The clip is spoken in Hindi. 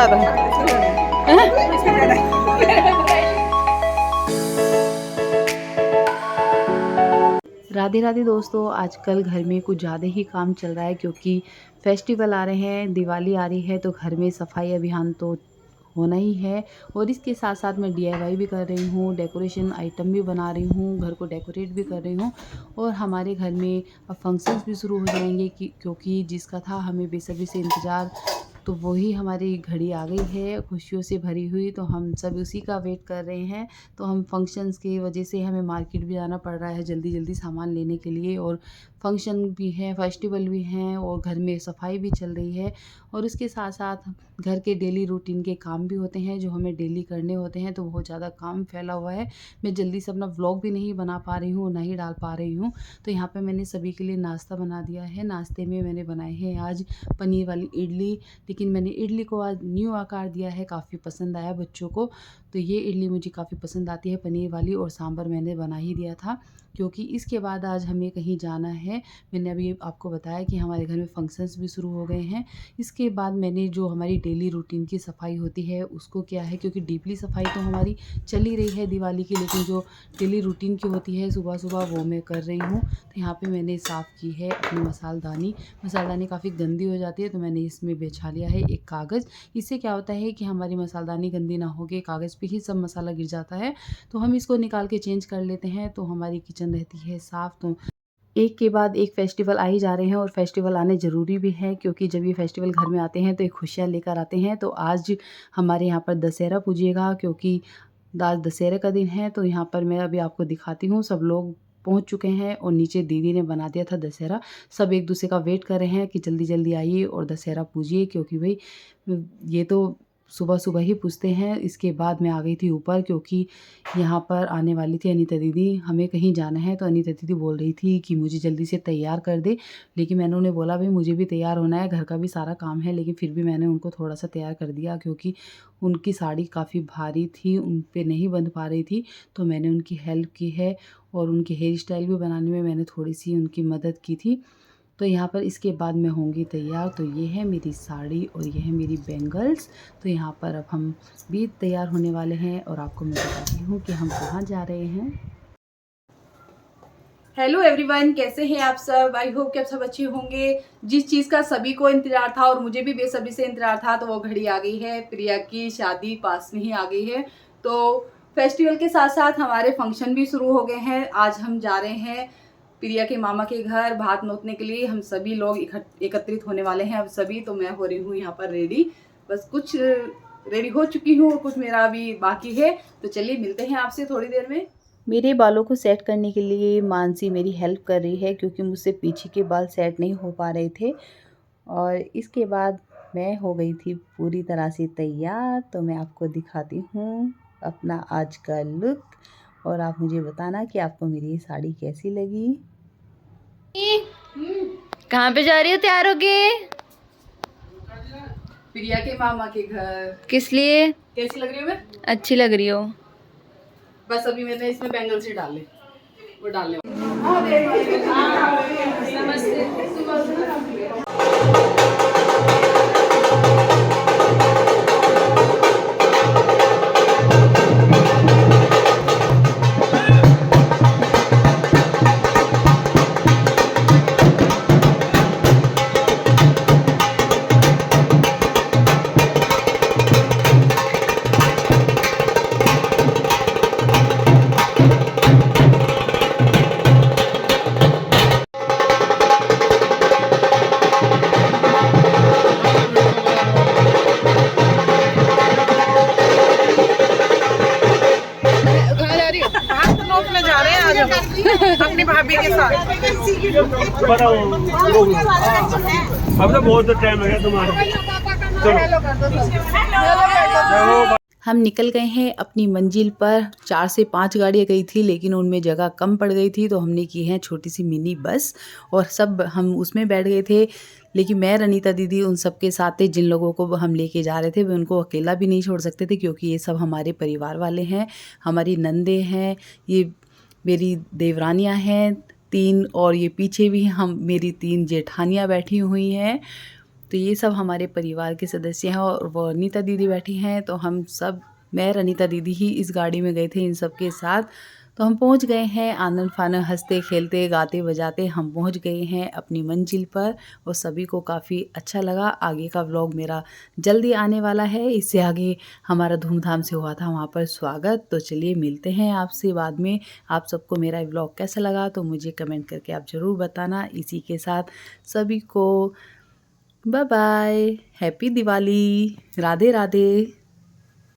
ज़्यादा। राधे राधे दोस्तों, आजकल घर में कुछ ज़्यादा ही काम चल रहा है क्योंकि फेस्टिवल आ रहे हैं, दिवाली आ रही है तो घर में सफाई अभियान तो होना ही है। और इसके साथ साथ मैं डीआईवाई भी कर रही हूँ, डेकोरेशन आइटम भी बना रही हूँ, घर को डेकोरेट भी कर रही हूँ। और हमारे घर में अब फंक्शंस भी शुरू हो जाएंगे क्योंकि जिसका था हमें बेसब्री से इंतज़ार, तो वही हमारी घड़ी आ गई है खुशियों से भरी हुई। तो हम सब उसी का वेट कर रहे हैं। तो हम फंक्शंस की वजह से हमें मार्केट भी जाना पड़ रहा है जल्दी जल्दी सामान लेने के लिए। और फंक्शन भी हैं, फेस्टिवल भी हैं और घर में सफाई भी चल रही है। और उसके साथ साथ घर के डेली रूटीन के काम भी होते हैं जो हमें डेली करने होते हैं। तो बहुत ज़्यादा काम फैला हुआ है। मैं जल्दी से अपना व्लॉग भी नहीं बना पा रही हूँ, ना ही डाल पा रही हूँ। तो यहाँ पे मैंने सभी के लिए नाश्ता बना दिया है। नाश्ते में मैंने बनाए हैं आज पनीर वाली इडली। लेकिन मैंने इडली को आज न्यू आकार दिया है, काफ़ी पसंद आया बच्चों को। तो ये इडली मुझे काफ़ी पसंद आती है पनीर वाली। और सांभर मैंने बना ही दिया था क्योंकि इसके बाद आज हमें कहीं जाना है। मैंने अभी आपको बताया कि हमारे घर में फंक्शंस भी शुरू हो गए हैं। इसके बाद मैंने जो हमारी डेली रूटीन की सफाई होती है उसको किया है, क्योंकि डीपली सफाई तो हमारी चल ही रही है दिवाली की, लेकिन जो डेली रूटीन की होती है सुबह सुबह वो मैं कर रही हूँ। तो यहाँ पे मैंने साफ़ की है अपनी मसालदानी काफ़ी गंदी हो जाती है तो मैंने इसमें बिछा लिया है एक कागज़। इससे क्या होता है कि हमारी मसालदानी गंदी ना हो के कागज़ पे ही सब मसाला गिर जाता है। तो हम इसको निकाल के चेंज कर लेते हैं तो हमारी किचन रहती है साफ़। तो एक के बाद एक फेस्टिवल आ ही जा रहे हैं और फेस्टिवल आने ज़रूरी भी है क्योंकि जब ये फेस्टिवल घर में आते हैं तो एक खुशियाँ लेकर आते हैं। तो आज हमारे यहाँ पर दशहरा पूजिएगा क्योंकि आज दशहरे का दिन है। तो यहाँ पर मैं अभी आपको दिखाती हूँ, सब लोग पहुँच चुके हैं और नीचे दीदी ने बना दिया था दशहरा। सब एक दूसरे का वेट कर रहे हैं कि जल्दी जल्दी आइए और दशहरा पूजिए, क्योंकि भाई ये तो सुबह सुबह ही पूछते हैं। इसके बाद मैं आ गई थी ऊपर क्योंकि यहाँ पर आने वाली थी अनीता दीदी, हमें कहीं जाना है। तो अनीता दीदी बोल रही थी कि मुझे जल्दी से तैयार कर दे, लेकिन मैंने उन्हें बोला भाई मुझे भी तैयार होना है, घर का भी सारा काम है। लेकिन फिर भी मैंने उनको थोड़ा सा तैयार कर दिया क्योंकि उनकी साड़ी काफ़ी भारी थी, उन पे नहीं बंध पा रही थी। तो मैंने उनकी हेल्प की है और उनके हेयर स्टाइल भी बनाने में मैंने थोड़ी सी उनकी मदद की थी। तो यहाँ पर इसके बाद मैं होंगी तैयार। तो ये है मेरी साड़ी और ये है मेरी बैंगल्स। तो यहाँ पर अब हम भी तैयार होने वाले हैं और आपको मैं बताती हूँ कि हम कहाँ जा रहे हैं। हेलो एवरीवन, कैसे हैं आप सब। आई होप कि आप सब अच्छे होंगे। जिस चीज़ का सभी को इंतजार था और मुझे भी बेसब्री से इंतजार था तो वो घड़ी आ गई है। प्रिया की शादी पास में ही आ गई है। तो फेस्टिवल के साथ साथ हमारे फंक्शन भी शुरू हो गए हैं। आज हम जा रहे हैं प्रिया के मामा के घर भात नोतने के लिए। हम सभी लोग एकत्रित होने वाले हैं अब सभी। तो मैं हो रही हूँ यहाँ पर रेडी, बस कुछ रेडी हो चुकी हूँ, कुछ मेरा अभी बाकी है। तो चलिए मिलते हैं आपसे थोड़ी देर में। मेरे बालों को सेट करने के लिए मानसी मेरी हेल्प कर रही है क्योंकि मुझसे पीछे के बाल सेट नहीं हो पा रहे थे। और इसके बाद मैं हो गई थी पूरी तरह से तैयार। तो मैं आपको दिखाती हूँ अपना आज का लुक और आप मुझे बताना कि आपको मेरी ये साड़ी कैसी लगी। कहाँ पे जा रही हो तैयार होके? प्रिया के मामा के घर। किस लिए? कैसी लग रही हूँ मैं? अच्छी लग रही हो। बस अभी मैंने इसमें बैंगल्स ही डाले, वो डालने। अपनी भाभी के साथ। अब तो बहुत टाइम लगा तुम्हारा। हम निकल गए हैं अपनी मंजिल पर। 4 से 5 गाड़ियाँ गई थी लेकिन उनमें जगह कम पड़ गई थी तो हमने की है छोटी सी मिनी बस और सब हम उसमें बैठ गए थे। लेकिन मैं रनीता दीदी उन सब के साथ थे जिन लोगों को हम लेके जा रहे थे, वे उनको अकेला भी नहीं छोड़ सकते थे क्योंकि ये सब हमारे परिवार वाले हैं, हमारी नंदे हैं, ये मेरी देवरानियाँ हैं 3 और ये पीछे भी हम मेरी 3 जेठानियाँ बैठी हुई हैं। तो ये सब हमारे परिवार के सदस्य हैं और वो अनीता दीदी बैठी हैं। तो हम सब, मैं और अनीता दीदी ही इस गाड़ी में गए थे इन सब के साथ। तो हम पहुंच गए हैं आनन फानन, हंसते खेलते गाते बजाते हम पहुंच गए हैं अपनी मंजिल पर और सभी को काफ़ी अच्छा लगा। आगे का व्लॉग मेरा जल्दी आने वाला है, इससे आगे हमारा धूमधाम से हुआ था वहाँ पर स्वागत। तो चलिए मिलते हैं आपसे बाद में। आप सबको मेरा व्लॉग कैसा लगा तो मुझे कमेंट करके आप ज़रूर बताना। इसी के साथ सभी को bye bye, happy Diwali, Radhe Radhe.